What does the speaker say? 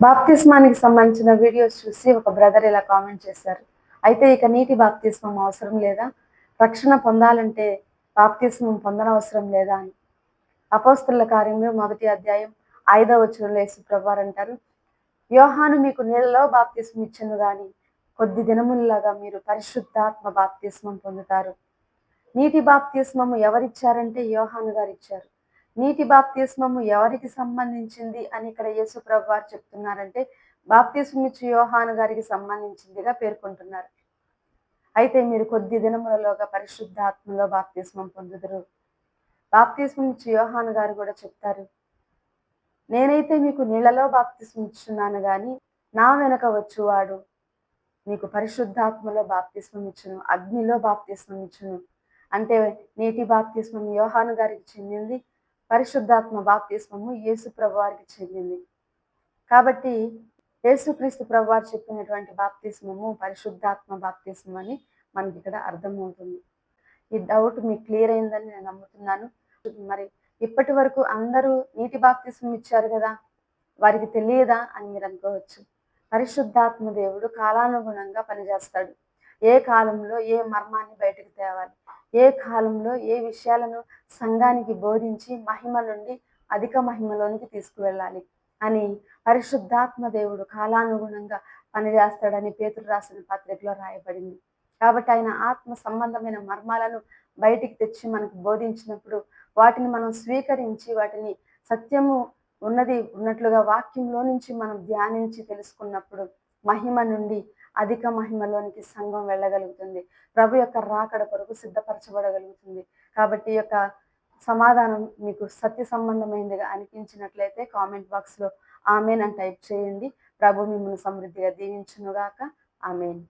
బాప్తిస్మానికి సంబంధించిన వీడియోస్ చూసి ఒక బ్రదర్ ఇలా కామెంట్ చేశారు. అయితే ఇక నీటి బాప్తిస్మం అవసరం లేదా? రక్షణ పొందాలంటే బాప్తిస్మం పొందనవసరం లేదా అని. అపోస్తలుల కార్యములు 1 అధ్యాయం 5వ వచనంలో యేసు ప్రభువారు అంటారు, యోహాను మీకు నీళ్లలో బాప్తిస్మం ఇచ్చెను గాని కొద్ది దినములగా మీరు పరిశుద్ధాత్మ బాప్తిస్మం పొందుతారు. నీటి బాప్తిస్మము ఎవరిచ్చారంటే యోహాను గారు ఇచ్చారు. నీటి బాప్తిస్మము ఎవరికి సంబంధించింది అని ఇక్కడ యేసు ప్రభువారు చెప్తున్నారంటే బాప్తిస్మం ఇచ్చి యోహాను గారికి సంబంధించిందిగా పేర్కొంటున్నారు. అయితే మీరు కొద్ది దినములలోగా పరిశుద్ధాత్మలో బాప్తిస్మం పొందుదురు. బాప్తిస్మం ఇచ్చి యోహాను గారు కూడా చెప్తారు, నేనైతే మీకు నీళ్లలో బాప్తిస్మం ఇచ్చున్నాను గాని నా వెనక వచ్చువాడు మీకు పరిశుద్ధాత్మలో బాప్తిస్మం ఇచ్చును, అగ్నిలో బాప్తిస్మం ఇచ్చును. అంటే నీటి బాప్తిస్మం యోహాను గారికి చెందింది, పరిశుద్ధాత్మ బాప్తిస్మము యేసు ప్రభువారికి చెందింది. కాబట్టి యేసుక్రీస్తు ప్రభువారు చెప్పినటువంటి బాప్తిస్మము పరిశుద్ధాత్మ బాప్తిస్మం అని మనకి ఇక్కడ అర్థమవుతుంది. ఈ డౌట్ మీకు క్లియర్ అయిందని నేను నమ్ముతున్నాను. మరి ఇప్పటి వరకు అందరూ నీటి బాప్తిస్మం ఇచ్చారు కదా, వారికి తెలియదా అని మీరు అనుకోవచ్చు. పరిశుద్ధాత్మ దేవుడు కాలానుగుణంగా పనిచేస్తాడు. ఏ కాలంలో ఏ మర్మాన్ని బయటకు తేవాలి, ఏ కాలంలో ఏ విషయాలను సంఘానికి బోధించి మహిమ నుండి అధిక మహిమలోనికి తీసుకువెళ్ళాలి అని పరిశుద్ధాత్మ దేవుడు కాలానుగుణంగా పనిచేస్తాడని పేతురు రాసిన పత్రికలో రాయబడింది. కాబట్టి ఆయన ఆత్మ సంబంధమైన మర్మాలను బయటికి తెచ్చి మనకు బోధించినప్పుడు వాటిని మనం స్వీకరించి వాటిని సత్యము ఉన్నది ఉన్నట్లుగా వాక్యంలో నుంచి మనం ధ్యానించి తెలుసుకున్నప్పుడు మహిమ నుండి అధిక మహిమలోనికి సంఘం వెళ్ళగలుగుతుంది. ప్రభు యొక్క రాకడ కొరకు సిద్ధపరచబడగలుగుతుంది. కాబట్టి ఈ యొక్క సమాధానం మీకు సత్య సంబంధమైనదిగా అనిపించినట్లయితే కామెంట్ బాక్స్లో ఆమెన్ అని టైప్ చేయండి. ప్రభు మిమ్మల్ని సమృద్ధిగా దీవించునుగాక. ఆమెన్.